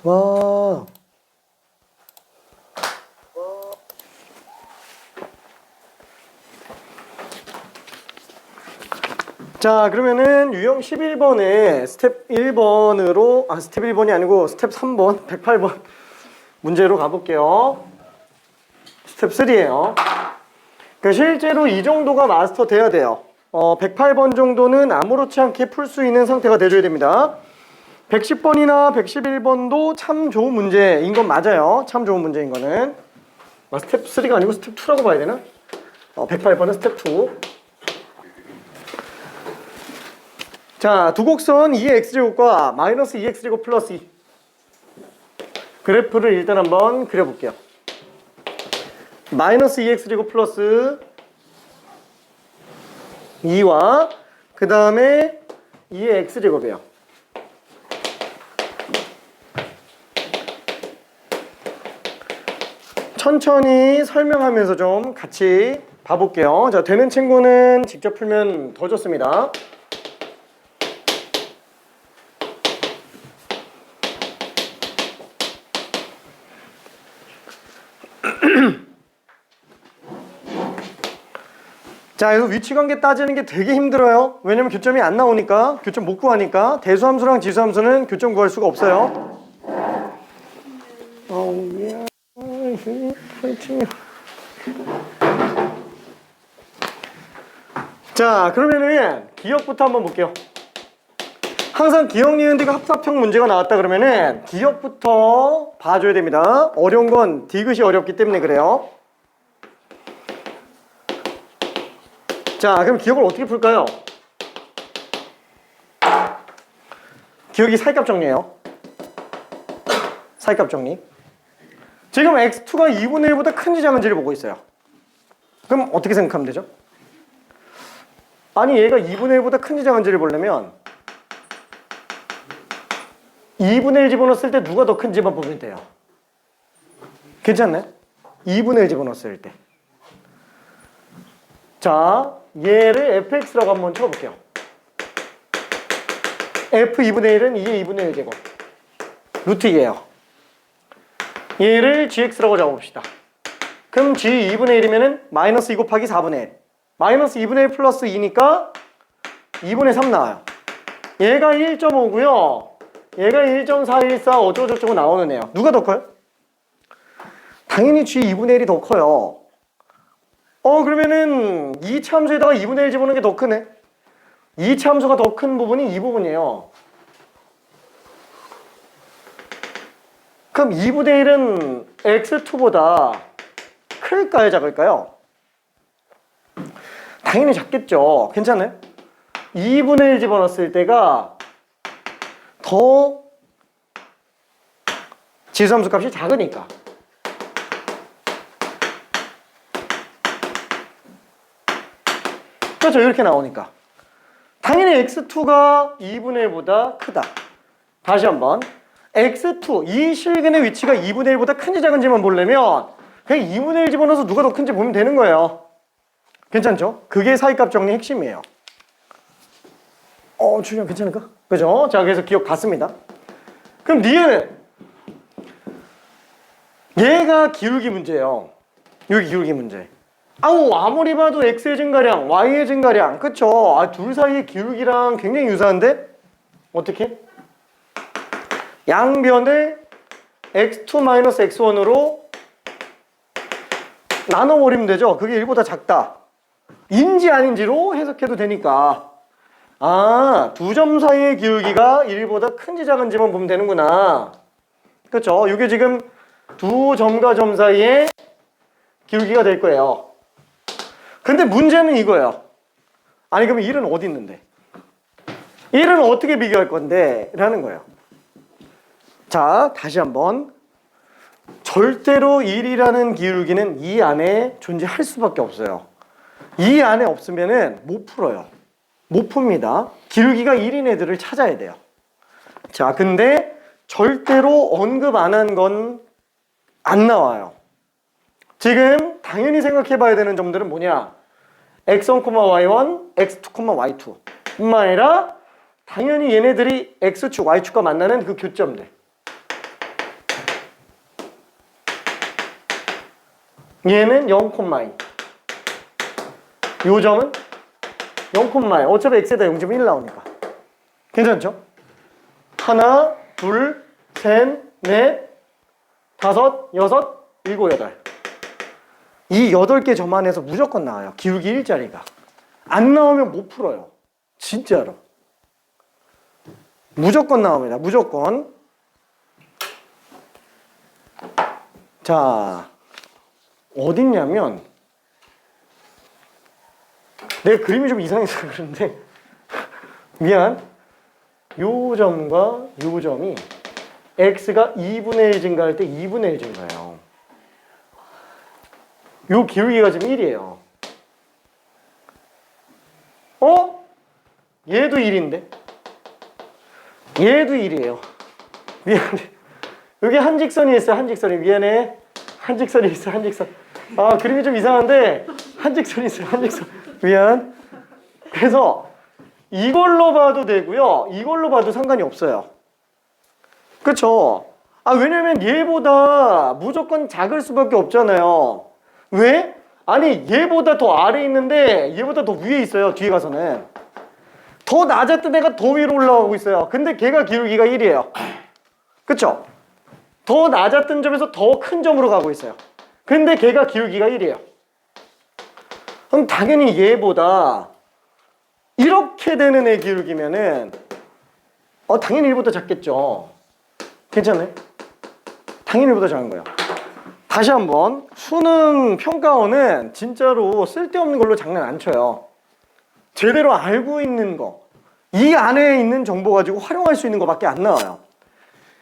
와. 자, 그러면은 유형 11번에 스텝 1번으로, 스텝 1번이 아니고 스텝 3번, 108번 문제로 가볼게요. 스텝 3예요. 그러니까 실제로 이 정도가 마스터 돼야 돼요. 108번 정도는 아무렇지 않게 풀 수 있는 상태가 돼줘야 됩니다. 110번이나 111번도 참 좋은 문제인 건 맞아요. 참 좋은 문제인 거는. 스텝 3가 아니고 스텝 2라고 봐야 되나? 108번은 스텝 2. 자, 두 곡선 2의 x제곱과 마이너스 2x제곱 플러스 2. 그래프를 일단 한번 그려볼게요. 마이너스 2x제곱 플러스 2와 그 다음에 2의 x제곱이에요. 천천히 설명하면서 좀 같이 봐볼게요. 자, 되는 친구는 직접 풀면 더 좋습니다. 자, 그래서 위치관계 따지는 게 되게 힘들어요. 왜냐면 교점이 안 나오니까, 교점 못 구하니까. 대수함수랑 지수함수는 교점 구할 수가 없어요. 자, 그러면은 기억부터 한번 볼게요. 항상 기억, 니은, 디귿 합사평 문제가 나왔다 그러면은 기억부터 봐줘야 됩니다. 어려운 건 디귿이 어렵기 때문에 그래요. 자, 그럼 기억을 어떻게 풀까요? 기억이 사이값 정리예요. 사이값 정리. 지금 x2가 2분의 1보다 큰지 작은지를 보고 있어요. 그럼 어떻게 생각하면 되죠? 아니, 얘가 2분의 1보다 큰지 작은지를 보려면 2분의 1 집어넣었을 때 누가 더 큰지만 보면 돼요. 괜찮나요? 2분의 1 집어넣었을 때. 자, 얘를 fx라고 한번 쳐볼게요. f 2분의 1은 2의 2분의 1 제곱. 루트 2예요. 얘를 gx라고 잡아봅시다. 그럼 g 2분의 1이면은 마이너스 2 곱하기 4분의 1. 마이너스 2분의 1 플러스 2니까 2분의 3 나와요. 얘가 1.5고요. 얘가 1.414 어쩌고저쩌고 나오는 애요. 누가 더 커요? 당연히 g 2분의 1이 더 커요. 그러면은 이 참수에다가 2분의 1 집어넣는 게 더 크네. 이 참수가 더 큰 부분이 이 부분이에요. 그럼 2분의 1은 x2보다 클까요, 작을까요? 당연히 작겠죠. 괜찮아요? 2분의 1 집어넣었을 때가 더 지수함수 값이 작으니까. 그렇죠. 이렇게 나오니까. 당연히 x2가 2분의 1보다 크다. 다시 한번. x2, 이 실근의 위치가 2분의 1보다 큰지 작은지만 보려면 그냥 2분의 1 집어넣어서 누가 더 큰지 보면 되는 거예요. 괜찮죠? 그게 사이값 정리 핵심이에요. 준영 괜찮을까? 그죠? 자, 그래서 기억 갔습니다. 그럼 니은 얘가 기울기 문제예요. 여기 기울기 문제. 아무리 봐도 x의 증가량, y의 증가량, 그쵸? 둘 사이의 기울기랑 굉장히 유사한데? 어떻게? 양변을 x2-x1으로 나눠버리면 되죠? 그게 1보다 작다. 인지 아닌지로 해석해도 되니까. 두 점 사이의 기울기가 1보다 큰지 작은지만 보면 되는구나. 그쵸? 이게 지금 두 점과 점 사이의 기울기가 될 거예요. 근데 문제는 이거예요. 아니, 그러면 1은 어디 있는데? 1은 어떻게 비교할 건데? 라는 거예요. 자, 다시 한번. 절대로 1이라는 기울기는 이 안에 존재할 수밖에 없어요. 이 안에 없으면은 못 풀어요. 못 풉니다. 기울기가 1인 애들을 찾아야 돼요. 자, 근데 절대로 언급 안 한 건 안 나와요. 지금 당연히 생각해 봐야 되는 점들은 뭐냐? x1, y1, x2, y2 뿐만 아니라 당연히 얘네들이 x축, y축과 만나는 그 교점들. 얘는 0,2. 요 점은 0,2. 어차피 x에다 0.1 나오니까. 괜찮죠? 하나, 둘, 셋, 넷, 다섯, 여섯, 일곱, 여덟. 이 8개 점 안에서 무조건 나와요. 기울기 일자리가. 안 나오면 못 풀어요. 진짜로. 무조건 나옵니다. 무조건. 자, 어딨냐면 내가 그림이 좀 이상해서 그런데 미안. 요 점과 요 점이 x가 2분의 1 증가할 때 2분의 1 증가해요. 요 기울기가 지금 1이에요. 얘도 1인데? 얘도 1이에요. 미안해. 여기 한직선이 있어요. 한직선이. 미안해. 한직선이 있어. 한직선. 아, 그림이 좀 이상한데 한직선이 있어요. 한직선. 미안. 그래서 이걸로 봐도 되고요. 이걸로 봐도 상관이 없어요. 그쵸? 아, 왜냐면 얘보다 무조건 작을 수밖에 없잖아요. 왜? 아니, 얘보다 더 아래에 있는데 얘보다 더 위에 있어요. 뒤에 가서는. 더 낮았던 애가 더 위로 올라가고 있어요. 근데 걔가 기울기가 1이에요. 그쵸? 더 낮았던 점에서 더 큰 점으로 가고 있어요. 근데 걔가 기울기가 1이에요. 그럼 당연히 얘보다 이렇게 되는 애 기울기면은 당연히 1보다 작겠죠. 괜찮아요? 당연히 1보다 작은 거예요. 다시 한번 수능 평가원은 진짜로 쓸데없는 걸로 장난 안 쳐요. 제대로 알고 있는 거, 이 안에 있는 정보 가지고 활용할 수 있는 거밖에 안 나와요.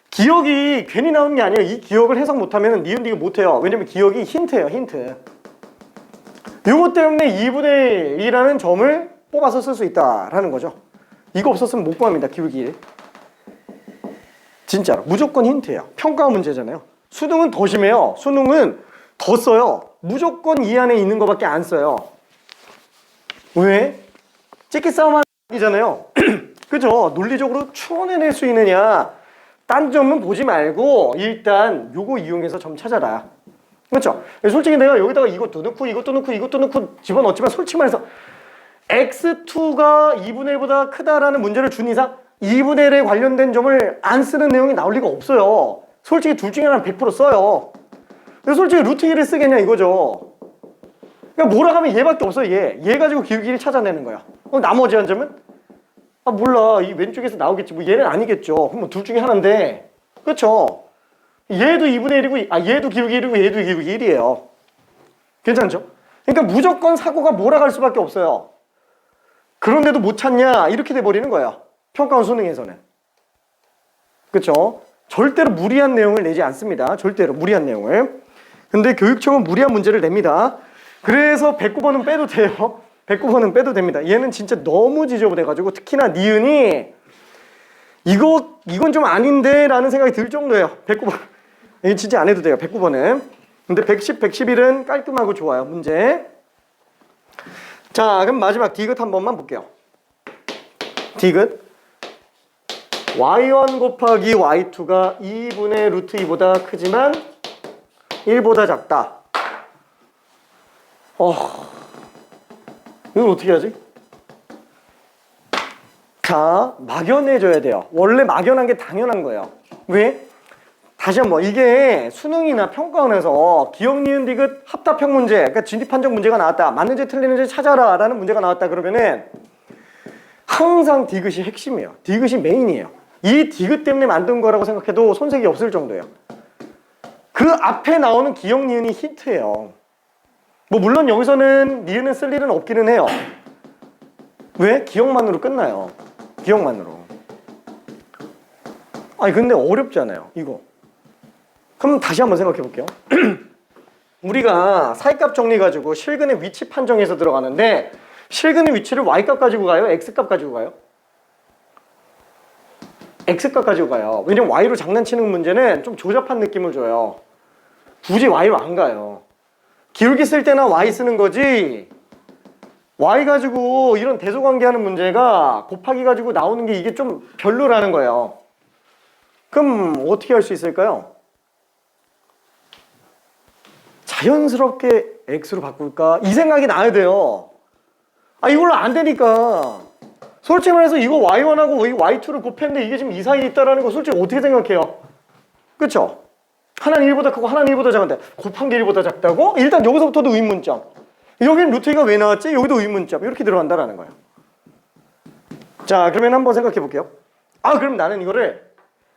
기억이 괜히 나오는 게 아니에요. 이 기억을 해석 못하면 니은 디귿 못해요. 왜냐면 기억이 힌트예요. 힌트. 이것 때문에 2분의 1이라는 점을 뽑아서 쓸 수 있다라는 거죠. 이거 없었으면 못 구합니다. 기울기 1. 진짜로. 무조건 힌트예요. 평가 문제잖아요. 수능은 더 심해요. 수능은 더 써요. 무조건 이 안에 있는 거밖에 안 써요. 왜? 찍기 싸움 하기잖아요. 그죠? 논리적으로 추론해낼 수 있느냐. 딴 점은 보지 말고 일단 요거 이용해서 점 찾아라. 그렇죠? 솔직히 내가 여기다가 이것도 넣고 이것도 넣고 이것도 넣고 집어넣지만 솔직히 말해서 x2가 2분의 1보다 크다라는 문제를 준 이상 2분의 1에 관련된 점을 안 쓰는 내용이 나올 리가 없어요. 솔직히 둘 중에 하나는 100% 써요. 근데 솔직히 루트 1을 쓰겠냐 이거죠. 그러니까 몰아가면 얘밖에 없어요. 얘 가지고 기울기를 찾아내는 거야. 나머지 한 점은? 아 몰라. 이 왼쪽에서 나오겠지. 뭐 얘는 아니겠죠. 그럼 뭐 둘 중에 하나인데. 그렇죠? 얘도 2분의 1이고 얘도 기울기 1이고 얘도 기울기 1이에요. 괜찮죠? 그러니까 무조건 사고가 몰아갈 수밖에 없어요. 그런데도 못 찾냐? 이렇게 돼버리는 거예요. 평가원 수능에서는. 그렇죠? 절대로 무리한 내용을 내지 않습니다. 절대로 무리한 내용을. 근데 교육청은 무리한 문제를 냅니다. 그래서 109번은 빼도 돼요. 109번은 빼도 됩니다. 얘는 진짜 너무 지저분해가지고 특히나 니은이 이건 좀 아닌데 라는 생각이 들 정도예요. 109번. 이게 진짜 안 해도 돼요. 109번은. 근데 110, 111은 깔끔하고 좋아요. 문제. 자, 그럼 마지막 디귿 한 번만 볼게요. 디귿. y1 곱하기 y2가 2분의 루트 2보다 크지만 1보다 작다. 이건 어떻게 하지? 자, 막연해져야 돼요. 원래 막연한 게 당연한 거예요. 왜? 다시 한번 이게 수능이나 평가원에서 기억, 니은, 디귿 합답형 문제, 그러니까 진입 판정 문제가 나왔다. 맞는지 틀리는지 찾아라 라는 문제가 나왔다 그러면은 항상 디귿이 핵심이에요. 디귿이 메인이에요. 이 디귿 때문에 만든 거라고 생각해도 손색이 없을 정도예요. 그 앞에 나오는 기억, 니은이 힌트예요. 뭐 물론 여기서는 니은은 쓸 일은 없기는 해요. 왜? 기억만으로 끝나요. 기억만으로. 아니 근데 어렵잖아요. 이거. 그럼 다시 한번 생각해 볼게요. 우리가 사이값 정리 가지고 실근의 위치 판정에서 들어가는데 실근의 위치를 y값 가지고 가요? x값 가지고 가요? x값 가지고 가요. 왜냐면 y로 장난치는 문제는 좀 조잡한 느낌을 줘요. 굳이 y로 안 가요. 기울기 쓸 때나 y 쓰는 거지 y 가지고 이런 대소관계하는 문제가 곱하기 가지고 나오는 게 이게 좀 별로라는 거예요. 그럼 어떻게 할 수 있을까요? 자연스럽게 x로 바꿀까? 이 생각이 나야 돼요. 이걸로 안 되니까. 솔직히 말해서 이거 y1하고 이 y2를 곱했는데 이게 지금 이 사이에 있다는 거 솔직히 어떻게 생각해요? 그쵸? 하나는 1보다 크고 하나는 1보다 작은데 곱한 게 1보다 작다고? 일단 여기서부터도 의문점. 여기는 루트 2가 왜 나왔지? 여기도 의문점. 이렇게 들어간다라는 거예요. 자, 그러면 한번 생각해 볼게요. 그럼 나는 이거를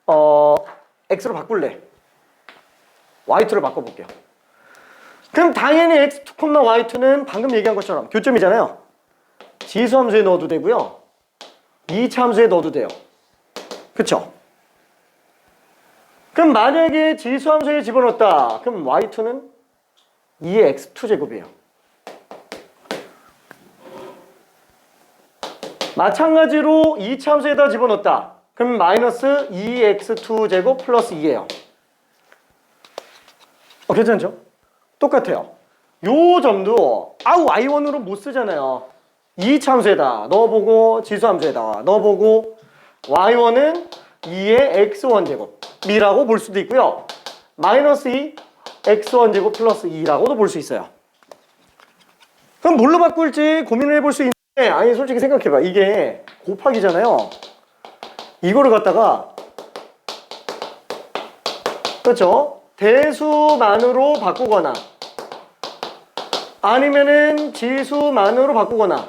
x로 바꿀래. y2로 바꿔볼게요. 그럼 당연히 x2, y2는 방금 얘기한 것처럼 교점이잖아요. 지수함수에 넣어도 되고요. 2차 함수에 넣어도 돼요. 그쵸? 그럼 만약에 지수함수에 집어넣었다. 그럼 y2는 2의 x2제곱이에요. 마찬가지로 2차 함수에다 집어넣었다. 그럼 마이너스 2x2제곱 플러스 2예요. 괜찮죠? 똑같아요. 요 점도 y1으로 못 쓰잖아요. 2차 함수에다 넣어보고 지수함수에다 넣어보고 y1은 2의 x1제곱이라고 볼 수도 있고요. 마이너스 2 x1제곱 플러스 2라고도 볼 수 있어요. 그럼 뭘로 바꿀지 고민을 해볼 수 있는데 솔직히 생각해봐. 이게 곱하기잖아요. 이거를 갖다가 그렇죠? 대수만으로 바꾸거나 아니면은 지수만으로 바꾸거나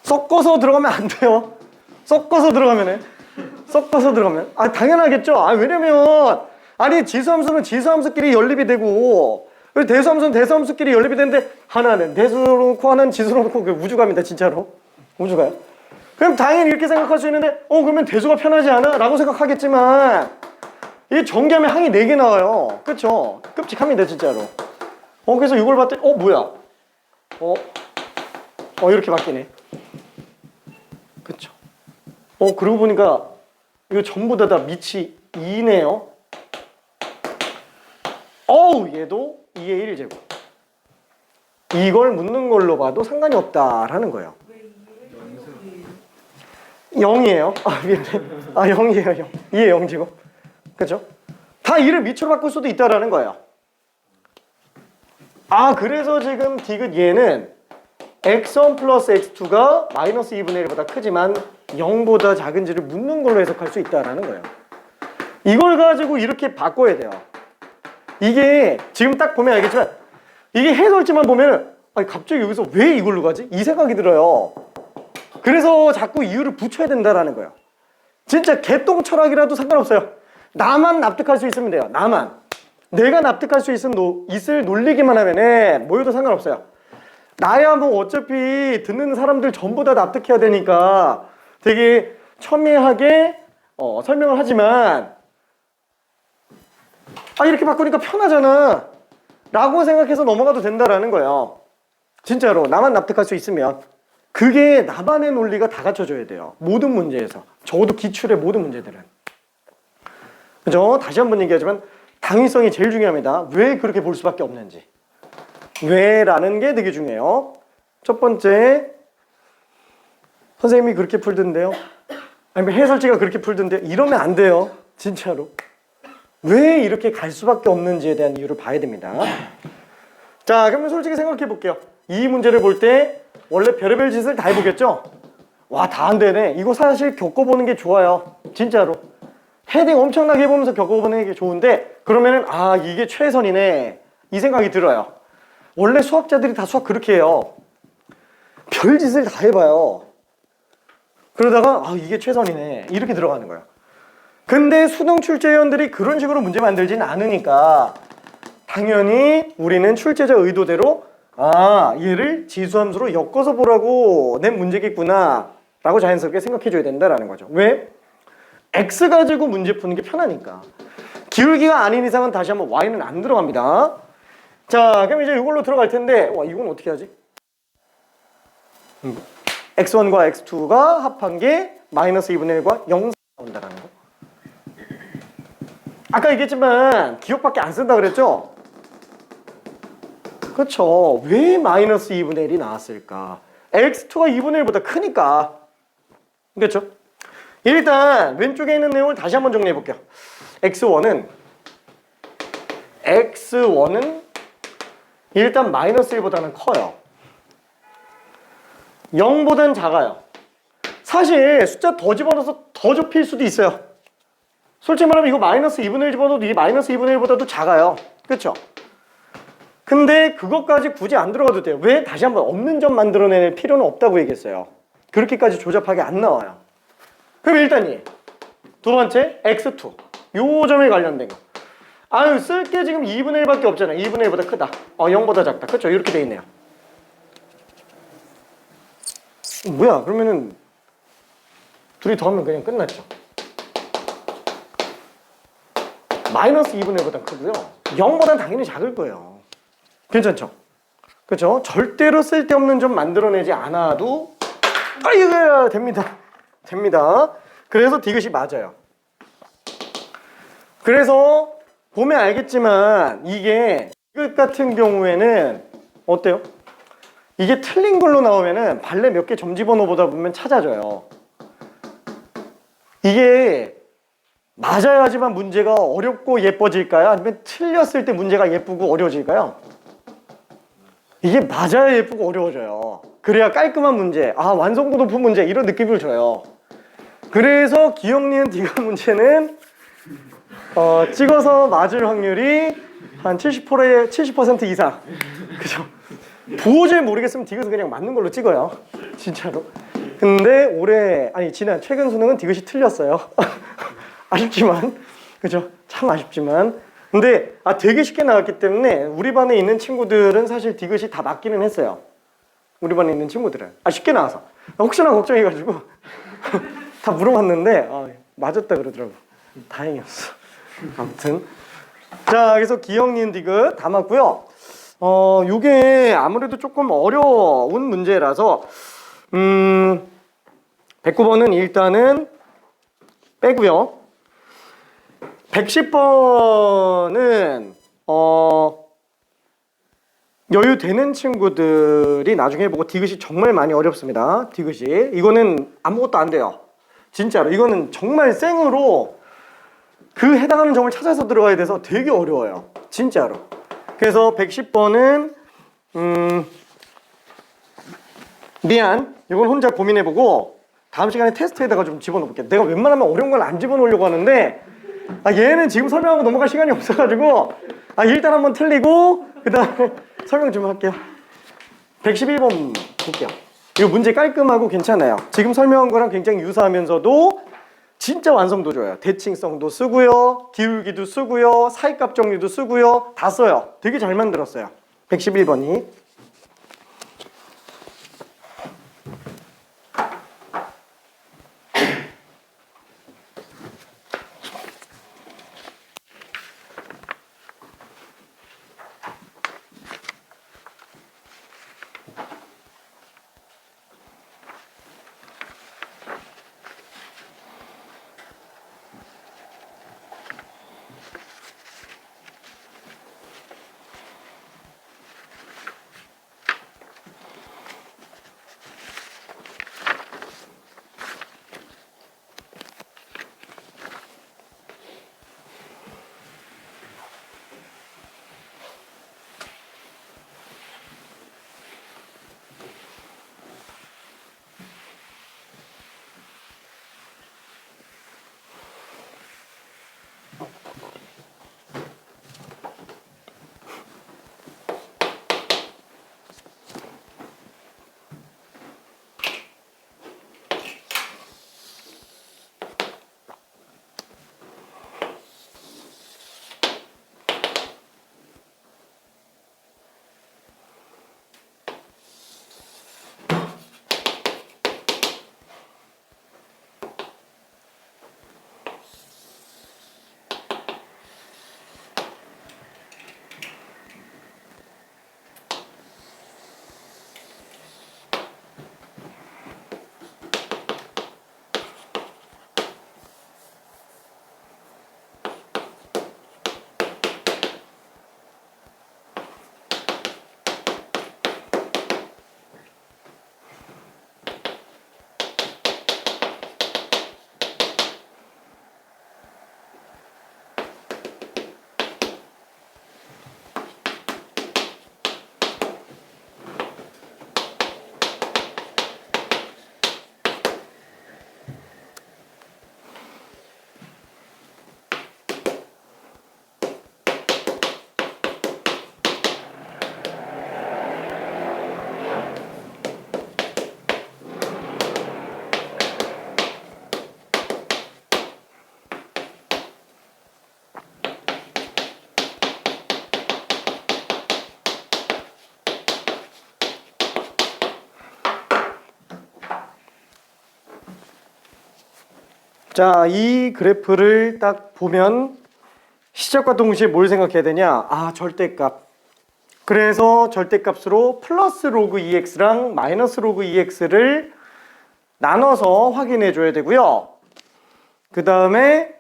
섞어서 들어가면 안 돼요. 섞어서 들어가면 당연하겠죠. 왜냐면 지수함수는 지수함수끼리 연립이 되고 대수함수는 대수함수끼리 연립이 되는데 하나는 대수로 놓고 하나는 지수로 놓고 우주갑니다. 진짜로 우주가요. 그럼 당연히 이렇게 생각할 수 있는데 그러면 대수가 편하지 않아? 라고 생각하겠지만 이 전개하면 항이 4개 나와요. 그쵸? 끔찍합니다 진짜로. 그래서 이걸 봤더니 뭐야 이렇게 바뀌네. 그쵸? 그러고 보니까 이거 전부 다 밑이 2네요. 얘도 2의 1제곱. 이걸 묻는 걸로 봐도 상관이 없다라는 거예요. 0이에요. 미안해. 0이에요. 0. 2의 0제곱. 그죠? 다 2를 밑으로 바꿀 수도 있다라는 거예요. 그래서 지금 디귿 얘는 x1 플러스 x2가 마이너스 2분의 1보다 크지만 0보다 작은지를 묻는 걸로 해석할 수 있다라는 거예요. 이걸 가지고 이렇게 바꿔야 돼요. 이게 지금 딱 보면 알겠지만 이게 해설지만 보면 갑자기 여기서 왜 이걸로 가지? 이 생각이 들어요. 그래서 자꾸 이유를 붙여야 된다라는 거예요. 진짜 개똥 철학이라도 상관없어요. 나만 납득할 수 있으면 돼요. 내가 납득할 수 있을 논리기만 하면은 뭐여도 상관없어요. 나야 뭐 어차피 듣는 사람들 전부 다 납득해야 되니까 되게 첨예하게 설명을 하지만 이렇게 바꾸니까 편하잖아 라고 생각해서 넘어가도 된다라는 거예요. 진짜로 나만 납득할 수 있으면 그게 나만의 논리가 다 갖춰져야 돼요. 모든 문제에서. 적어도 기출의 모든 문제들은. 그죠? 다시 한번 얘기하지만 당위성이 제일 중요합니다. 왜 그렇게 볼 수밖에 없는지. 왜라는 게 되게 중요해요. 첫 번째, 선생님이 그렇게 풀던데요. 아니면 해설지가 그렇게 풀던데요. 이러면 안 돼요. 진짜로. 왜 이렇게 갈 수밖에 없는지에 대한 이유를 봐야 됩니다. 자, 그러면 솔직히 생각해 볼게요. 이 문제를 볼 때 원래 별의별 짓을 다 해보겠죠? 다 안 되네. 이거 사실 겪어보는 게 좋아요. 진짜로. 헤딩 엄청나게 해보면서 겪어보는 게 좋은데 그러면은 이게 최선이네 이 생각이 들어요. 원래 수학자들이 다 수학 그렇게 해요. 별짓을 다 해봐요. 그러다가 이게 최선이네 이렇게 들어가는 거예요. 근데 수능 출제위원들이 그런 식으로 문제 만들진 않으니까 당연히 우리는 출제자 의도대로 얘를 지수함수로 엮어서 보라고 낸 문제겠구나 라고 자연스럽게 생각해 줘야 된다라는 거죠. 왜? x 가지고 문제 푸는 게 편하니까. 기울기가 아닌 이상은 다시 한번 y는 안 들어갑니다. 자, 그럼 이제 이걸로 들어갈 텐데 이건 어떻게 하지? x1과 x2가 합한 게 마이너스 2분의 1과 0 나온다라는 거. 아까 얘기했지만 기억밖에 안 쓴다 그랬죠? 그렇죠. 왜 마이너스 2분의 1이 나왔을까? x2가 2분의 1보다 크니까. 그렇죠? 일단 왼쪽에 있는 내용을 다시 한번 정리해 볼게요. x1은 x1은 일단 마이너스 1보다는 커요. 0보다는 작아요. 사실 숫자 더 집어넣어서 더 좁힐 수도 있어요. 솔직히 말하면 이거 마이너스 2분의 1 집어넣어도 이게 마이너스 2분의 1보다도 작아요. 그렇죠? 근데 그것까지 굳이 안 들어가도 돼요. 왜? 다시 한번 없는 점 만들어낼 필요는 없다고 얘기했어요. 그렇게까지 조잡하게 안 나와요. 그럼 일단 두 번째 x2 요 점에 관련된 거. 아유 쓸 게 지금 2분의 1밖에 없잖아요. 2분의 1보다 크다. 0보다 작다. 그렇죠? 이렇게 돼 있네요. 뭐야 그러면은 둘이 더하면 그냥 끝났죠. 마이너스 2분의 1보다 크고요. 0보다는 당연히 작을 거예요. 괜찮죠? 그렇죠? 절대로 쓸데없는 점 만들어내지 않아도 이거 됩니다. 그래서 디귿이 맞아요. 그래서 보면 알겠지만 이게 디귿 같은 경우에는 어때요? 이게 틀린 걸로 나오면은 발레 몇 개 점 집어넣어보다 보면 찾아져요. 이게 맞아야지만 문제가 어렵고 예뻐질까요? 아니면 틀렸을 때 문제가 예쁘고 어려워질까요? 이게 맞아야 예쁘고 어려워져요. 그래야 깔끔한 문제, 완성도 높은 문제 이런 느낌을 줘요. 그래서 기억, 니은, 디귿 문제는 찍어서 맞을 확률이 한 70% 이상. 그죠? 도저히 모르겠으면 디귿은 그냥 맞는 걸로 찍어요. 진짜로. 근데 지난 최근 수능은 디귿이 틀렸어요. 아쉽지만, 그죠? 참 아쉽지만. 근데 되게 쉽게 나왔기 때문에 우리 반에 있는 친구들은 사실 디귿이 다 맞기는 했어요. 우리 반에 있는 친구들은 쉽게 나와서 혹시나 걱정해가지고 다 물어봤는데 맞았다 그러더라고. 다행이었어. 아무튼 자, 그래서 기억, 니은, 디귿 다 맞고요. 요게 아무래도 조금 어려운 문제라서 109번은 일단은 빼고요. 110번은 여유 되는 친구들이 나중에 보고 디귿이 정말 많이 어렵습니다. 디귿이 이거는 아무것도 안 돼요. 진짜로 이거는 정말 생으로 그 해당하는 점을 찾아서 들어가야 돼서 되게 어려워요. 진짜로. 그래서 110번은 미안, 이건 혼자 고민해보고 다음 시간에 테스트에다가 좀 집어넣어볼게. 내가 웬만하면 어려운 걸 안 집어넣으려고 하는데 얘는 지금 설명하고 넘어갈 시간이 없어가지고 일단 한번 틀리고 그 다음에 설명 좀 할게요. 111번 볼게요. 이 문제 깔끔하고 괜찮아요. 지금 설명한 거랑 굉장히 유사하면서도 진짜 완성도 좋아요. 대칭성도 쓰고요, 기울기도 쓰고요, 사이값 정리도 쓰고요, 다 써요. 되게 잘 만들었어요. 111번이. 자, 이 그래프를 딱 보면 시작과 동시에 뭘 생각해야 되냐? 아, 절대값. 그래서 절대값으로 플러스 로그 2x랑 마이너스 로그 2x를 나눠서 확인해 줘야 되고요. 그 다음에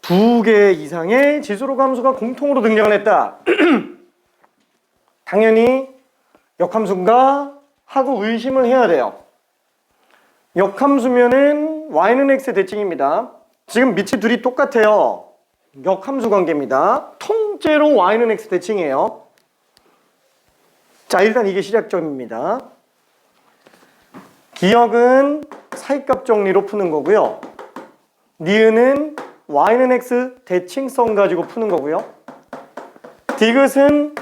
두 개 이상의 지수로그 함수가 공통으로 등장을 했다. 당연히 역함수인가 하고 의심을 해야 돼요. 역함수면은 y는 x 대칭입니다. 지금 밑이 둘이 똑같아요. 역함수 관계입니다. 통째로 y는 x 대칭이에요. 자, 일단 이게 시작점입니다. 기억은 사이값 정리로 푸는 거고요. 니은은 y는 x 대칭성 가지고 푸는 거고요. 디귿은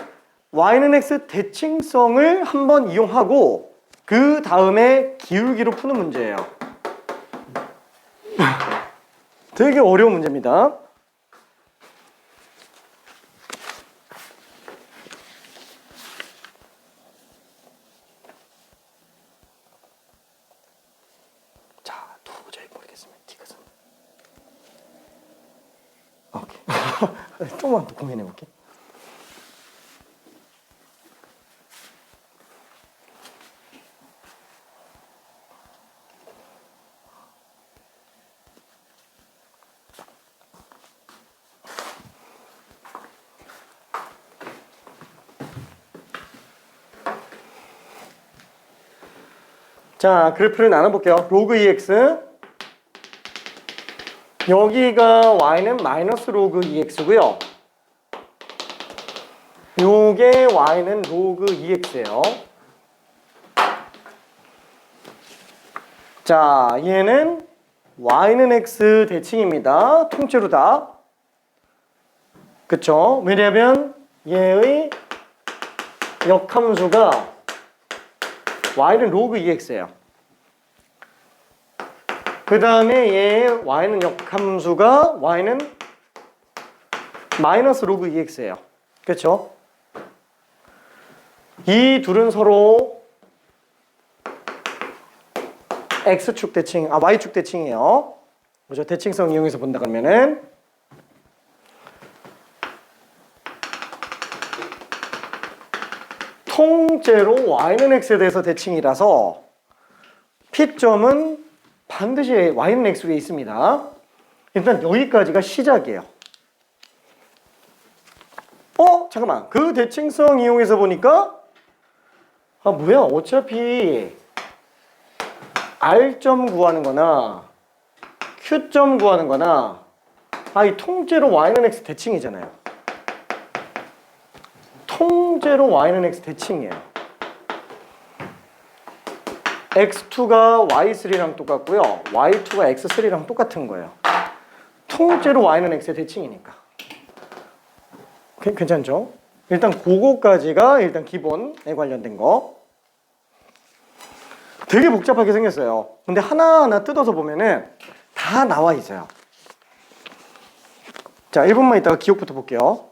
y는 x 대칭성을 한번 이용하고 그 다음에 기울기로 푸는 문제예요. 되게 어려운 문제입니다. 자, 도저히 모르겠으면 디귿은 오케이. 조금만 더 고민해 볼게. 자, 그래프를 나눠볼게요. 로그 2x 여기가 y는 마이너스 로그 2x고요. 요게 y는 로그 2x예요. 자, 얘는 y는 x 대칭입니다. 통째로 다. 그쵸? 왜냐면 얘의 역함수가 y는 로그 2x예요. 그 다음에 얘의 y는 역함수가 y는 마이너스 로그 2x예요. 그렇죠? 이 둘은 서로 x축 대칭, y축 대칭이에요. 그죠? 대칭성 이용해서 본다 그러면은 통째로 y는 x에 대해서 대칭이라서 P점은 반드시 y는 x에 있습니다. 일단 여기까지가 시작이에요. 잠깐만. 그 대칭성 이용해서 보니까 뭐야, 어차피 R점 구하는 거나 Q점 구하는 거나 이 통째로 y는 x 대칭이잖아요. 통째로 y는 x 대칭이에요. x2가 y3랑 똑같고요. y2가 x3랑 똑같은 거예요. 통째로 y는 x의 대칭이니까. 괜찮죠? 일단 그거까지가 일단 기본에 관련된 거. 되게 복잡하게 생겼어요. 근데 하나하나 뜯어서 보면은 다 나와 있어요. 자, 1분만 있다가 기억부터 볼게요.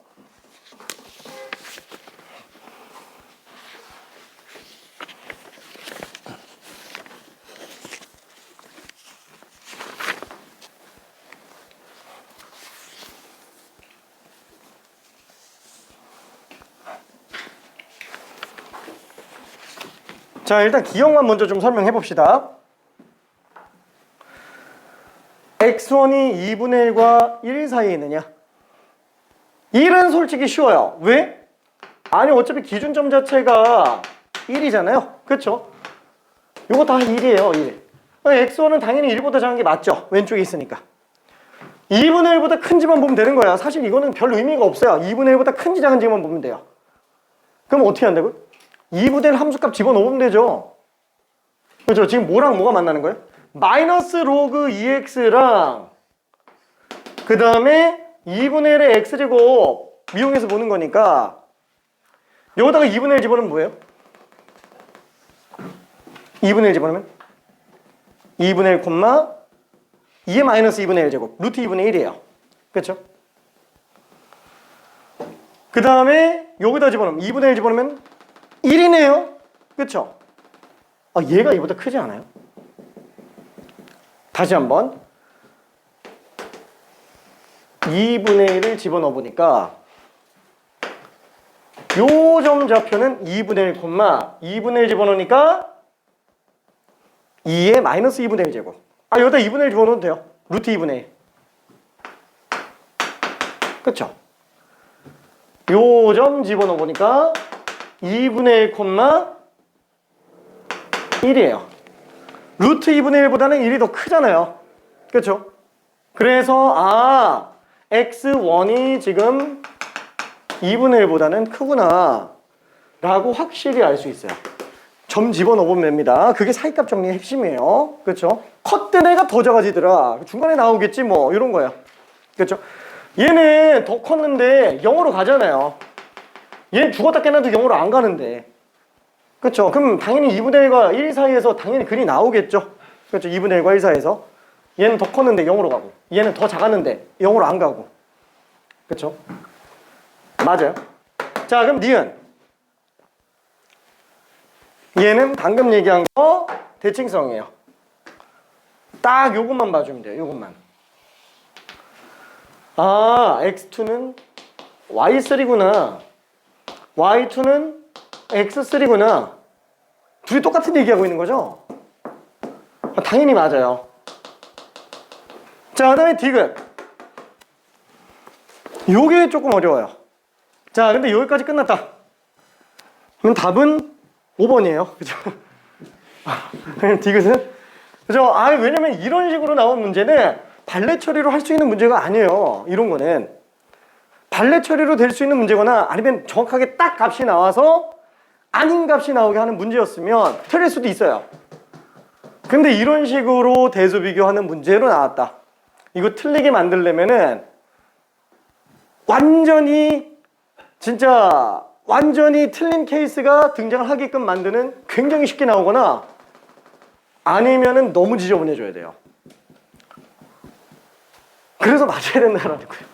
자, 일단 기억만 먼저 좀 설명해 봅시다. x1이 2분의 1과 1 사이에 있느냐? 1은 솔직히 쉬워요. 왜? 아니, 어차피 기준점 자체가 1이잖아요. 그렇죠? 이거 다 1이에요. 1. x1은 당연히 1보다 작은 게 맞죠? 왼쪽에 있으니까. 2분의 1보다 큰지만 보면 되는 거야. 사실 이거는 별 의미가 없어요. 2분의 1보다 큰지 작은지만 보면 돼요. 그럼 어떻게 한다고요? 2분의 1 함수값 집어넣으면 되죠. 그렇죠? 지금 뭐랑 뭐가 만나는 거예요? 마이너스 로그 2x랑 그 다음에 2분의 1의 x제곱 미용해서 보는 거니까 여기다가 2분의 1 집어넣으면 뭐예요? 2분의 1 집어넣으면 2분의 1 콤마 2의 마이너스 2분의 1 제곱 루트 2분의 1이에요. 그렇죠? 그 다음에 여기다 집어넣으면 2분의 1 집어넣으면 1이네요. 그렇죠? 얘가 이보다 크지 않아요? 다시 한번 2분의 1을 집어넣어 보니까 요 점 좌표는 2분의 1, 2분의 1 집어넣으니까 2의 마이너스 2분의 1 제곱. 아, 여기다 2분의 1 집어넣어도 돼요. 루트 2분의 1. 그쵸? 요 점 집어넣어 보니까 2분의 1, 1이에요. 루트 2분의 1보다는 1이 더 크잖아요. 그쵸? 그래서 x1이 지금 2분의 1보다는 크구나 라고 확실히 알 수 있어요. 점 집어넣으면 됩니다. 그게 사이값 정리의 핵심이에요. 그렇죠? 컸던 애가 더 작아지더라. 중간에 나오겠지 뭐 이런 거예요. 그렇죠? 얘는 더 컸는데 0으로 가잖아요. 얘는 죽었다 깨나도 0으로 안 가는데. 그렇죠? 그럼 당연히 2분의 1과 1 사이에서 당연히 글이 나오겠죠. 그렇죠? 2분의 1과 1 사이에서 얘는 더 컸는데 0으로 가고 얘는 더 작았는데 0으로 안 가고. 그렇죠? 맞아요. 자, 그럼 니은. 얘는 방금 얘기한 거 대칭성이에요. 딱 요것만 봐주면 돼요. 요것만. x2는 y3구나. y2는 x3구나. 둘이 똑같은 얘기하고 있는 거죠? 당연히 맞아요. 자, 그 다음에 디귿. 요게 조금 어려워요. 자, 근데 여기까지 끝났다. 그럼 답은 5번이에요. 그죠? 디귿은? 그죠? 왜냐면 이런 식으로 나온 문제는 발레 처리로 할 수 있는 문제가 아니에요. 이런 거는. 발레 처리로 될 수 있는 문제거나 아니면 정확하게 딱 값이 나와서 아닌 값이 나오게 하는 문제였으면 틀릴 수도 있어요. 근데 이런 식으로 대수 비교하는 문제로 나왔다. 이거 틀리게 만들려면은 완전히 틀린 케이스가 등장을 하게끔 만드는 굉장히 쉽게 나오거나 아니면은 너무 지저분해져야 돼요. 그래서 맞아야 된다라는 거예요.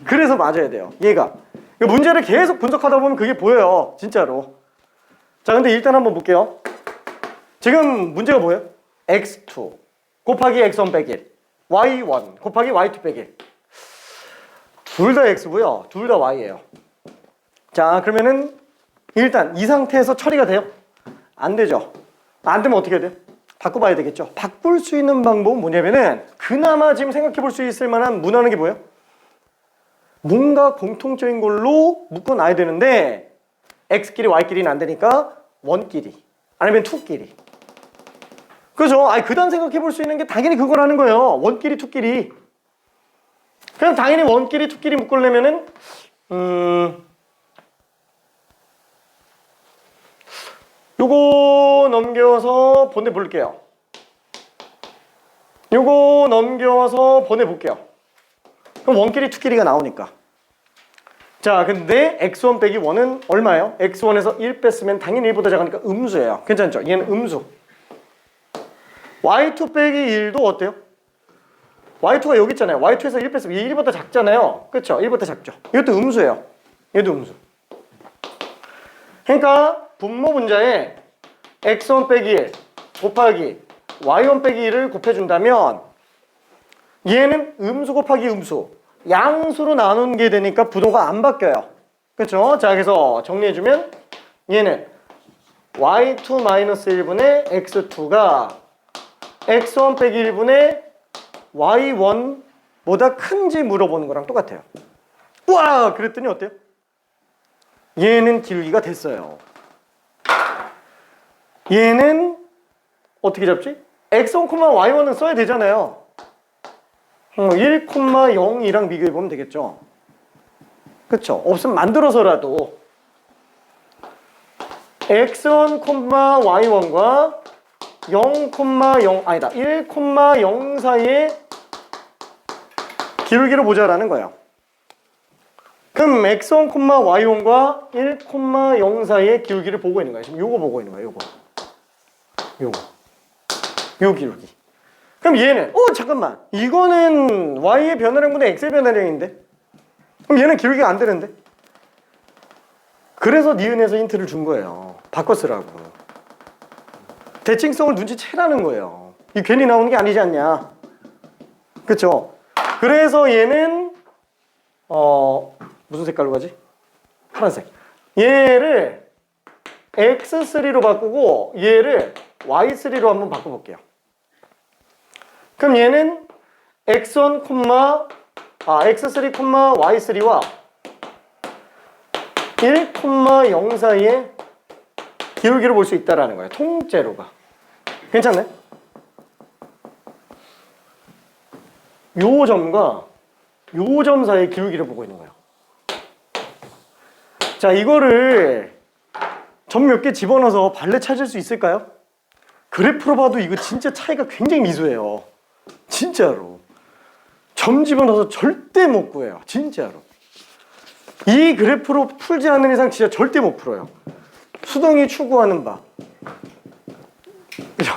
그래서 맞아야 돼요. 얘가. 문제를 계속 분석하다 보면 그게 보여요. 진짜로. 자, 근데 일단 한번 볼게요. 지금 문제가 뭐예요? x2 곱하기 x1 빼기 1 y1 곱하기 y2 빼기 1 둘 다 x고요. 둘 다 y예요. 자, 그러면은 일단 이 상태에서 처리가 돼요? 안 되죠. 안 되면 어떻게 해야 돼요? 바꿔봐야 되겠죠. 바꿀 수 있는 방법은 뭐냐면은 그나마 지금 생각해 볼 수 있을 만한 문화는 게 뭐예요? 뭔가 공통적인 걸로 묶어놔야 되는데 x끼리 y끼리는 안 되니까 1끼리 아니면 2끼리. 그죠? 그다음 생각해 볼 수 있는 게 당연히 그거라는 거예요. 1끼리 2끼리. 그럼 당연히 1끼리 2끼리 묶으려면은 요거 넘겨서 보내볼게요. 요거 넘겨서 보내볼게요. 그럼 1끼리 2끼리가 나오니까. 자, 근데 x1 빼기 1은 얼마예요? x1에서 1 뺐으면 당연히 1보다 작으니까 음수예요. 괜찮죠? 얘는 음수. y2 빼기 1도 어때요? y2가 여기 있잖아요. y2에서 1 뺐으면 얘 1보다 작잖아요. 그렇죠? 1보다 작죠? 이것도 음수예요. 얘도 음수. 그러니까 분모 분자에 x1 빼기 1 곱하기 y1 빼기 1을 곱해준다면 얘는 음수 곱하기 음수 양수로 나누는 게 되니까 부호가 안 바뀌어요. 그렇죠? 자, 그래서 정리해주면 얘는 y2-1분의 x2가 x1 빼기 1분의 y1보다 큰지 물어보는 거랑 똑같아요. 우와! 그랬더니 어때요? 얘는 기울기가 됐어요. 얘는 어떻게 잡지? x1, y1은 써야 되잖아요. 1,0이랑 비교해보면 되겠죠. 그쵸? 없으면 만들어서라도 x1, y1과 1,0 사이의 기울기를 보자라는 거예요. 그럼 x1, y1과 1,0 사이의 기울기를 보고 있는 거예요. 지금 요거 보고 있는 거예요. 요 기울기. 그럼 얘는 잠깐만, 이거는 y의 변화량분의 x의 변화량인데 그럼 얘는 기울기가 안 되는데? 그래서 니은에서 힌트를 준 거예요. 바꿔 쓰라고. 대칭성을 눈치채라는 거예요. 이 괜히 나오는 게 아니지 않냐. 그쵸? 그래서 얘는 무슨 색깔로 가지? 파란색. 얘를 x3로 바꾸고 얘를 y3로 한번 바꿔볼게요. 그럼 얘는 x1, x3, y3와 1, 0 사이에 기울기를 볼 수 있다는 거예요. 통째로가. 괜찮네? 요 점과 요 점 사이의 기울기를 보고 있는 거예요. 자, 이거를 점 몇 개 집어넣어서 발레 찾을 수 있을까요? 그래프로 봐도 이거 진짜 차이가 굉장히 미소해요. 진짜로. 점 집어넣어서 절대 못 구해요. 진짜로. 이 그래프로 풀지 않는 이상 진짜 절대 못 풀어요. 수동이 추구하는 바. 그죠?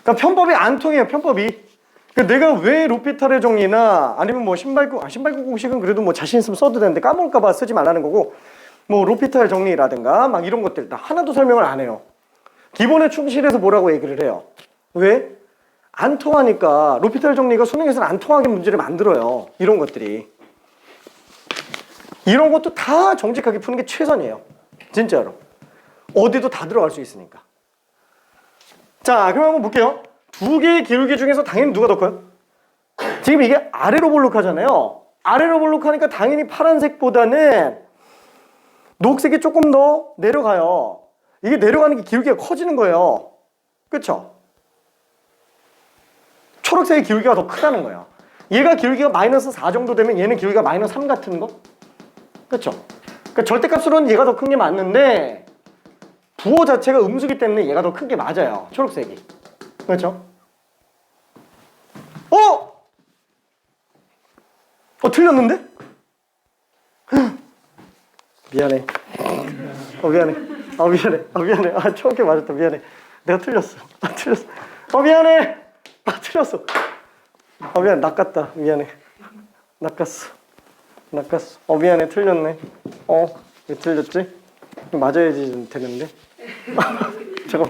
그러니까 편법이 안 통해요. 편법이. 그러니까 내가 왜 로피탈의 정리나 아니면 뭐 신발구 공식은 그래도 뭐 자신 있으면 써도 되는데 까먹을까 봐 쓰지 말라는 거고, 뭐 로피탈 정리라든가 막 이런 것들 다 하나도 설명을 안 해요. 기본에 충실해서 뭐라고 얘기를 해요. 왜? 안 통하니까. 로피탈 정리가 수능에서는 안 통하게 문제를 만들어요. 이런 것들이. 이런 것도 다 정직하게 푸는 게 최선이에요. 진짜로. 어디도 다 들어갈 수 있으니까. 자, 그럼 한번 볼게요. 두 개의 기울기 중에서 당연히 누가 더 커요? 지금 이게 아래로 볼록하잖아요. 아래로 볼록하니까 당연히 파란색보다는 녹색이 조금 더 내려가요. 이게 내려가는 게 기울기가 커지는 거예요. 그쵸? 초록색의 기울기가 더 크다는 거예요. 얘가 기울기가 마이너스 4 정도 되면 얘는 기울기가 마이너스 3 같은 거? 그쵸? 그러니까 절대값으로는 얘가 더 큰 게 맞는데 부호 자체가 음수기 때문에 얘가 더 큰 게 맞아요. 초록색이. 그렇죠? 틀렸는데? 미안해. 미안해. 초록색 맞았다. 미안해. 내가 틀렸어. 틀렸어. 미안해. 틀렸어. 미안해. 낚았다. 미안해. 낚았어. 미안해. 틀렸네. 왜 틀렸지? 맞아야지 되는데. 잠깐.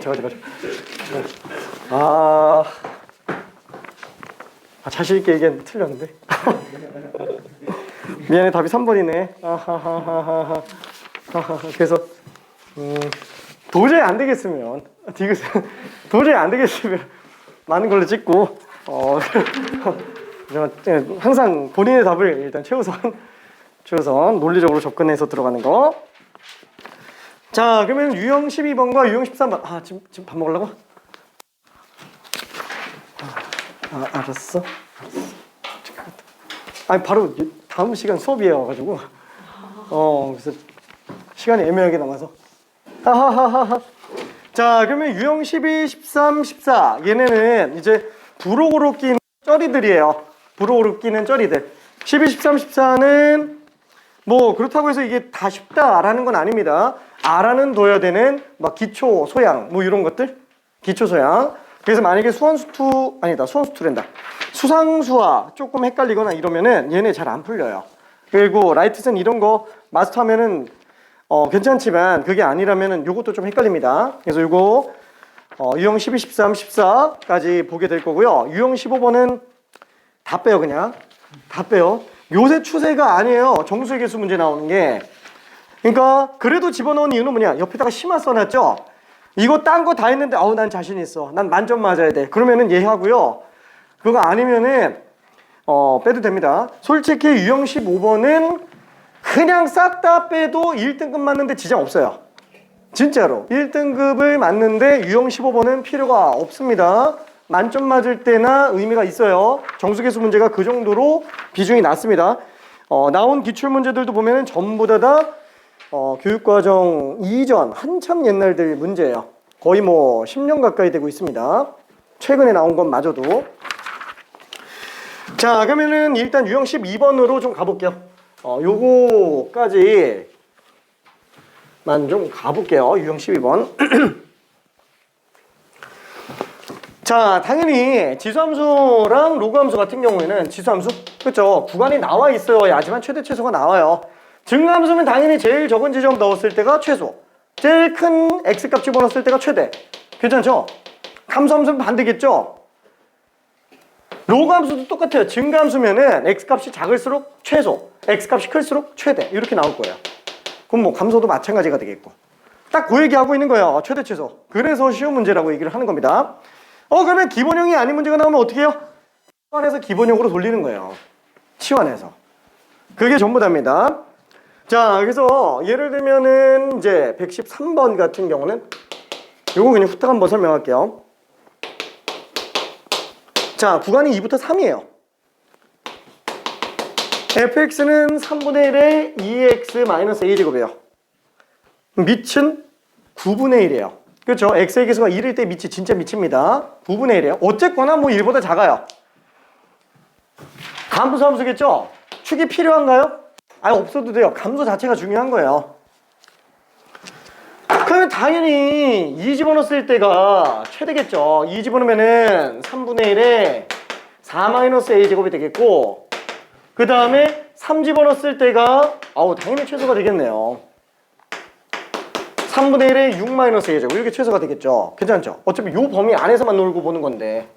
자신 있게 얘기했는데 틀렸는데. 미안해. 답이 3번이네. 그래서 도저히 안 되겠으면 도저히 안 되겠으면 많은 걸로 찍고 항상 본인의 답을 일단 최우선 논리적으로 접근해서 들어가는 거. 자, 그러면 유형 12번과 유형 13번. 지금 밥 먹으려고? 알았어. 바로 다음 시간 수업이어가지고 그래서 시간이 애매하게 남아서. 자, 그러면 유형 12, 13, 14 얘네는 이제 부록으로 낀 쩌리들이에요. 부록으로 끼는 쩌리들. 12, 13, 14는 뭐 그렇다고 해서 이게 다 쉽다라는 건 아닙니다. 알아는 둬야 되는 막 기초 소양 뭐 이런 것들. 기초 소양. 그래서 만약에 수상수와 조금 헷갈리거나 이러면은 얘네 잘 안 풀려요. 그리고 라이트센 이런 거 마스터하면은 괜찮지만 그게 아니라면은 요것도 좀 헷갈립니다. 그래서 요거 유형 12, 13, 14까지 보게 될 거고요. 유형 15번은 다 빼요. 그냥 다 빼요. 요새 추세가 아니에요. 정수의 개수 문제 나오는 게. 그러니까 그래도 집어넣은 이유는 뭐냐? 옆에다가 심화 써놨죠. 이거 딴 거 다 했는데 난 자신 있어. 난 만점 맞아야 돼. 그러면은 얘 하고요. 그거 아니면은 빼도 됩니다. 솔직히 유형 15번은 그냥 싹 다 빼도 1등급 맞는데 지장 없어요. 진짜로 1등급을 맞는데 유형 15번은 필요가 없습니다. 만점 맞을 때나 의미가 있어요. 정수계수 문제가 그 정도로 비중이 낮습니다. 나온 기출문제들도 보면은 전부 다 교육과정 이전 한참 옛날들 문제예요. 거의 뭐 10년 가까이 되고 있습니다. 최근에 나온 건 마저도. 자, 그러면은 일단 유형 12번으로 좀 가볼게요. 요거까지만 좀 가볼게요. 유형 12번. 자, 당연히 지수함수랑 로그함수 같은 경우에는 지수함수, 그렇죠? 구간이 나와 있어야지만 최대 최소가 나와요. 증가함수는 당연히 제일 적은 지점 넣었을 때가 최소, 제일 큰 x값 집어넣었을 때가 최대. 괜찮죠? 함수함수는 반대겠죠? 로그 함수도 똑같아요. 증가함수면은 x값이 작을수록 최소, x값이 클수록 최대 이렇게 나올 거예요. 그럼 뭐 감소도 마찬가지가 되겠고. 딱 그 얘기 하고 있는 거예요. 최대 최소. 그래서 쉬운 문제라고 얘기를 하는 겁니다. 그러면 기본형이 아닌 문제가 나오면 어떻게 해요? 치환해서 기본형으로 돌리는 거예요. 치환해서. 그게 전부 답니다. 자, 그래서 예를 들면은 이제 113번 같은 경우는 요거 그냥 후딱 한번 설명할게요. 자, 구간이 2부터 3이에요. fx는 3분의 1의 2x a제곱이에요. 밑은 9분의 1이에요. 그렇죠? x의 개수가 1일 때 밑이 진짜 밑입니다. 9분의 1이에요. 어쨌거나 뭐 1보다 작아요. 감소 함수겠죠? 축이 필요한가요? 아예 없어도 돼요. 감소 자체가 중요한 거예요. 그러면 당연히 2 집어넣었을 때가 최대겠죠. 2 집어넣으면은 3분의 1에 4-a제곱이 되겠고, 그 다음에 3 집어넣었을 때가 당연히 최소가 되겠네요. 3분의 1에 6-a제곱 이렇게 최소가 되겠죠. 괜찮죠? 어차피 요 범위 안에서만 놀고 보는 건데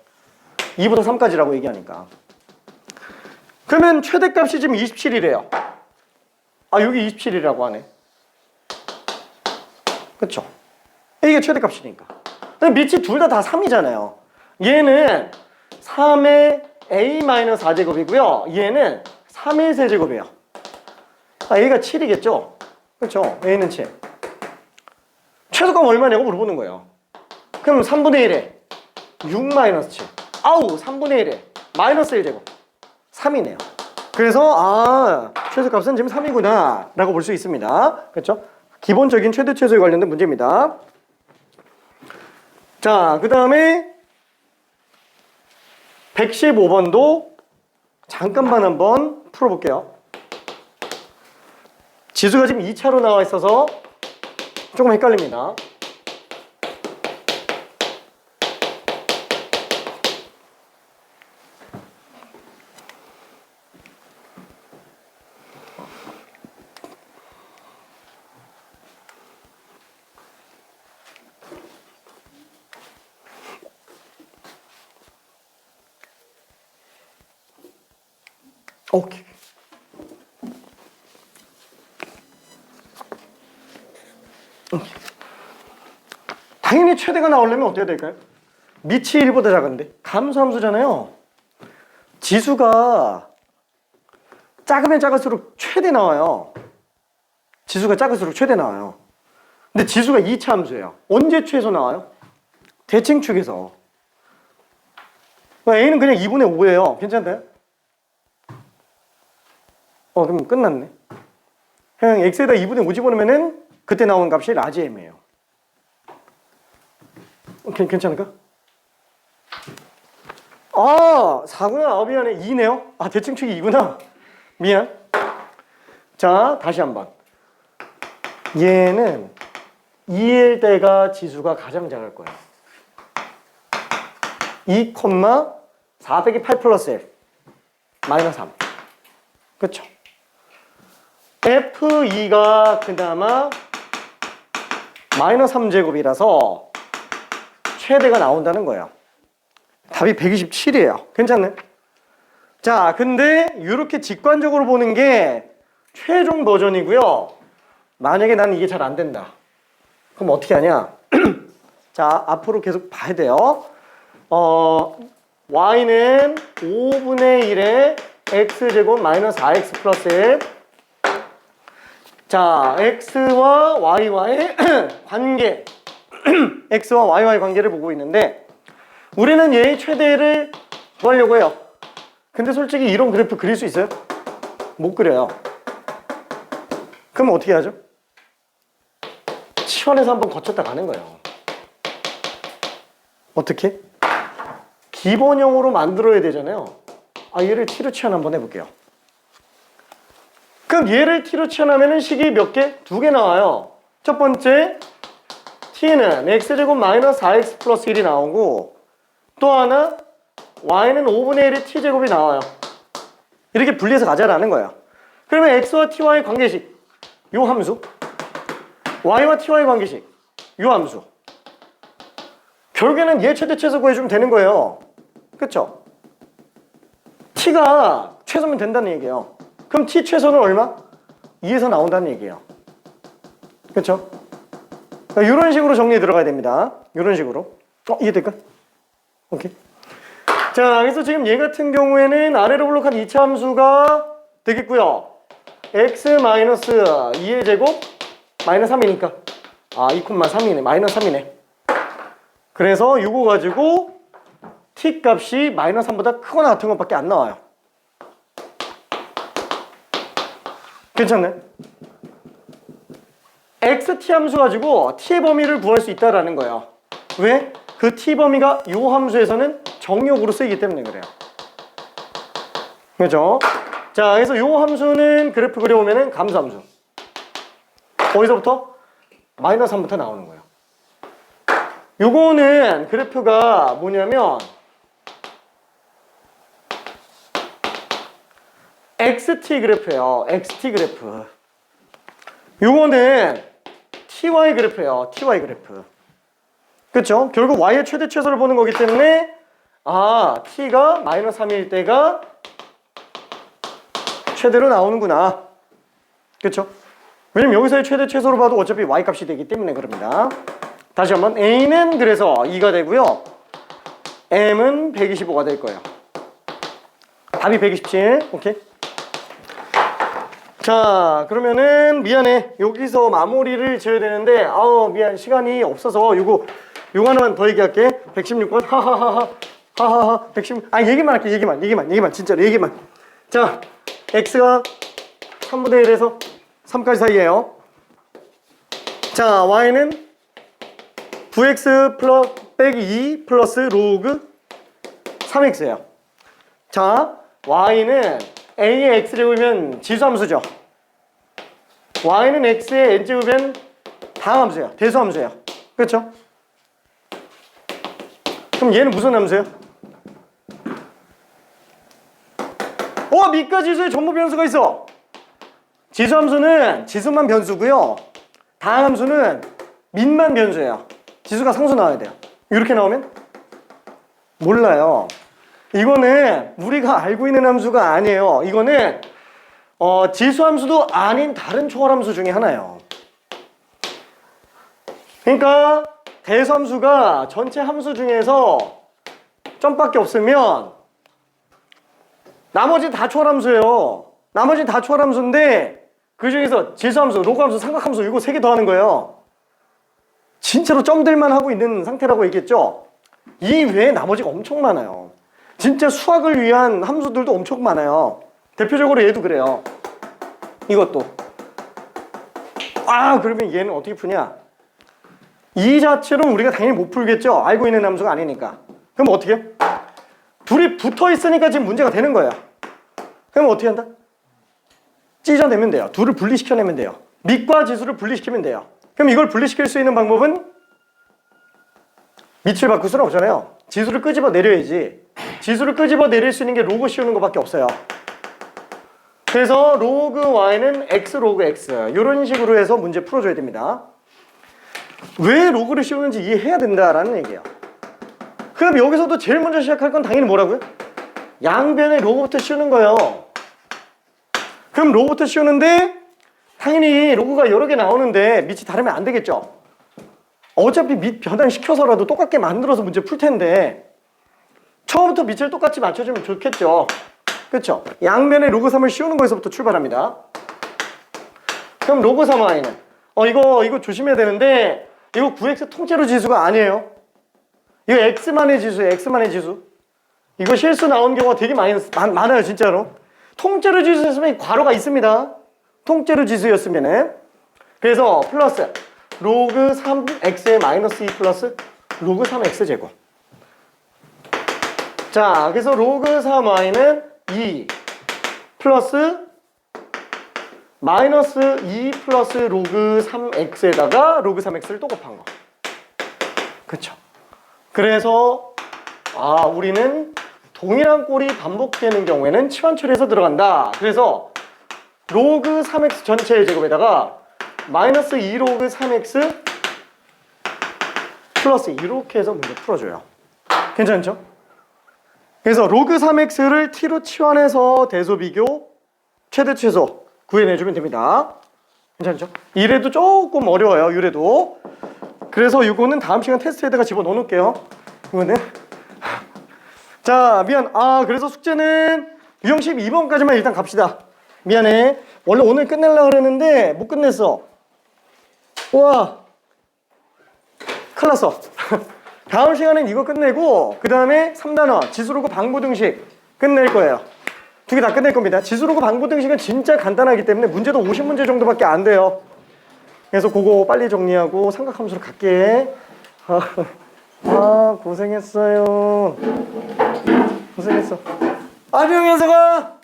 2부터 3까지라고 얘기하니까. 그러면 최대값이 지금 27이래요. 여기 27이라고 하네. 그쵸? 이게 최대값이니까. 근데 밑이 둘 다 3이잖아요. 얘는 3의 a-4제곱이고요. 얘는 3의 세제곱이에요. a가 7이겠죠? 그쵸? a는 7. 최소값 얼마냐고 물어보는 거예요. 그럼 3분의 1에 6-7. 3분의 1에 마이너스 1제곱. 3이네요. 그래서 최소값은 지금 3이구나 라고 볼 수 있습니다. 그렇죠? 기본적인 최대 최소에 관련된 문제입니다. 자, 그 다음에 115번도 잠깐만 한번 풀어볼게요. 지수가 지금 2차로 나와 있어서 조금 헷갈립니다. 오케이. 당연히 최대가 나오려면 어떻게 될까요? 밑이 1보다 작은데 감소함수잖아요. 지수가 작으면 작을수록 최대 나와요. 지수가 작을수록 최대 나와요. 근데 지수가 2차 함수예요. 언제 최소 나와요? 대칭축에서. a는 그냥 2분의 5예요. 괜찮나요? 그럼 끝났네. 그냥 x에다 2분의 5 집어넣으면은 그때 나온 값이 라지 m이에요. 괜찮을까? 4구나. 미안해. 2네요. 대칭축이 2구나. 미안. 자, 다시 한번. 얘는 2일 때가 지수가 가장 작을 거예요. 2, 4 빼기 8 플러스 1 마이너스 3. 그쵸? F2가 그나마 마이너스 3제곱이라서 최대가 나온다는 거예요. 답이 127이에요. 괜찮네? 자, 근데 이렇게 직관적으로 보는 게 최종 버전이고요. 만약에 나는 이게 잘 안 된다. 그럼 어떻게 하냐? 자, 앞으로 계속 봐야 돼요. y는 5분의 1에 x제곱 마이너스 4x 플러스 1. 자, x와 y와의 관계. x와 y와의 관계를 보고 있는데 우리는 얘의 최대를 구하려고 해요. 근데 솔직히 이런 그래프 그릴 수 있어요? 못 그려요. 그럼 어떻게 하죠? 치환해서 한번 거쳤다 가는 거예요. 어떻게? 기본형으로 만들어야 되잖아요. 얘를 t로 치환 한번 해볼게요. 그럼 얘를 t로 치환하면 식이 몇 개? 2개 나와요. 첫 번째 t는 x제곱 마이너스 4x 플러스 1이 나오고 또 하나 y는 5분의 1의 t제곱이 나와요. 이렇게 분리해서 가자라는 거예요. 그러면 x와 ty의 관계식 요 함수, y와 ty의 관계식 요 함수, 결국에는 얘 최대 최소 구해주면 되는 거예요. 그쵸? t가 최소면 된다는 얘기예요. 그럼 t 최소는 얼마? 2에서 나온다는 얘기예요. 그렇죠? 이런 식으로 정리해 들어가야 됩니다. 이런 식으로. 이해될까? 오케이. 자, 그래서 지금 얘 같은 경우에는 아래로 블록한 2차 함수가 되겠고요. x 마이너스 2의 제곱 마이너스 3이니까 2,3이네. 마이너스 3이네. 그래서 이거 가지고 t 값이 마이너스 3보다 크거나 같은 것밖에 안 나와요. 괜찮네? xt 함수 가지고 t의 범위를 구할 수 있다라는 거예요. 왜? 그 t 범위가 이 함수에서는 정역으로 쓰이기 때문에 그래요. 그렇죠? 자, 그래서 이 함수는 그래프 그려보면은 감소함수. 어디서부터? 마이너스 3부터 나오는 거예요. 요거는 그래프가 뭐냐면 xt 그래프예요. xt 그래프. 요거는 ty 그래프예요. ty 그래프. 그렇죠? 결국 y의 최대 최소를 보는 거기 때문에 t가 마이너스 3일 때가 최대로 나오는구나. 그렇죠? 왜냐면 여기서의 최대 최소로 봐도 어차피 y 값이 되기 때문에 그럽니다. 다시 한번 a는 그래서 2가 되고요. m은 125가 될 거예요. 답이 127. 오케이. 자, 그러면은 미안해. 여기서 마무리를 지어야 되는데 미안. 시간이 없어서 요거 하나만 더 얘기할게. 116번. 하하하. 116. 얘기만 할게. 얘기만. 진짜로 얘기만. 자, x가 3분의 1에서 3까지 사이에요. 자, y는 9x 빼기 2 플러스 로그 3x예요. 자, y는 a의 x제곱이면 지수함수죠. y는 x의 n제곱이면 다함수예요. 대수함수예요. 그렇죠? 그럼 얘는 무슨 함수예요? 밑과 지수에 전부 변수가 있어. 지수함수는 지수만 변수고요. 다함수는 민만 변수예요. 지수가 상수 나와야 돼요. 이렇게 나오면 몰라요. 이거는 우리가 알고 있는 함수가 아니에요. 이거는 지수함수도 아닌 다른 초월함수 중에 하나예요. 그러니까 대수함수가 전체 함수 중에서 점밖에 없으면 나머지 다 초월함수예요. 나머지 다 초월함수인데 그 중에서 지수함수, 로그함수, 삼각함수 이거 3개 더하는 거예요. 진짜로 점들만 하고 있는 상태라고 얘기했죠. 이 외에 나머지가 엄청 많아요. 진짜 수학을 위한 함수들도 엄청 많아요. 대표적으로 얘도 그래요. 이것도. 그러면 얘는 어떻게 푸냐? 이 자체로는 우리가 당연히 못 풀겠죠. 알고 있는 함수가 아니니까. 그럼 어떻게 해요? 둘이 붙어 있으니까 지금 문제가 되는 거야. 그럼 어떻게 한다? 찢어내면 돼요. 둘을 분리시켜내면 돼요. 밑과 지수를 분리시키면 돼요. 그럼 이걸 분리시킬 수 있는 방법은 밑을 바꿀 수는 없잖아요. 지수를 끄집어 내려야지. 지수를 끄집어 내릴 수 있는 게 로그 씌우는 것밖에 없어요. 그래서 로그 y는 x 로그 x 이런 식으로 해서 문제 풀어줘야 됩니다. 왜 로그를 씌우는지 이해해야 된다라는 얘기예요. 그럼 여기서도 제일 먼저 시작할 건 당연히 뭐라고요? 양변의 로그부터 씌우는 거예요. 그럼 로그부터 씌우는데 당연히 로그가 여러 개 나오는데 밑이 다르면 안 되겠죠. 어차피 밑 변환시켜서라도 똑같게 만들어서 문제 풀 텐데 처음부터 밑을 똑같이 맞춰주면 좋겠죠. 그렇죠? 양변의 로그 3을 씌우는 거에서부터 출발합니다. 그럼 로그 3y는 이거 조심해야 되는데 이거 9x 통째로 지수가 아니에요. 이거 x만의 지수예요. x만의 지수. 이거 실수 나온 경우가 되게 많아요. 진짜로. 통째로 지수였으면 괄호가 있습니다. 통째로 지수였으면은. 그래서 플러스 로그 3x의 마이너스 2 플러스 로그 3x 제곱. 자, 그래서 로그 3y는 2 플러스 마이너스 2 플러스 로그 3x에다가 로그 3x를 또 곱한 거. 그쵸? 그래서 우리는 동일한 꼴이 반복되는 경우에는 치환 처리해서 들어간다. 그래서 로그 3x 전체의 제곱에다가 마이너스 2 로그 3x 플러스 이렇게 해서 문제 풀어줘요. 괜찮죠? 그래서 로그 3x를 t로 치환해서 대소 비교 최대 최소 구해내주면 됩니다. 괜찮죠? 이래도 조금 어려워요. 이래도. 그래서 이거는 다음 시간 테스트에다가 집어넣어놓을게요. 이거는. 자, 미안. 그래서 숙제는 유형 12번까지만 일단 갑시다. 미안해. 원래 오늘 끝내려고 그랬는데 못 끝냈어. 우와. 큰일 났어. 다음 시간엔 이거 끝내고 그 다음에 3단원 지수로그 방부등식 끝낼 거예요. 두 개 다 끝낼 겁니다. 지수로그 방부등식은 진짜 간단하기 때문에 문제도 50문제 정도밖에 안 돼요. 그래서 그거 빨리 정리하고 삼각함수로 갈게. 고생했어요. 고생했어. 안녕, 현석아.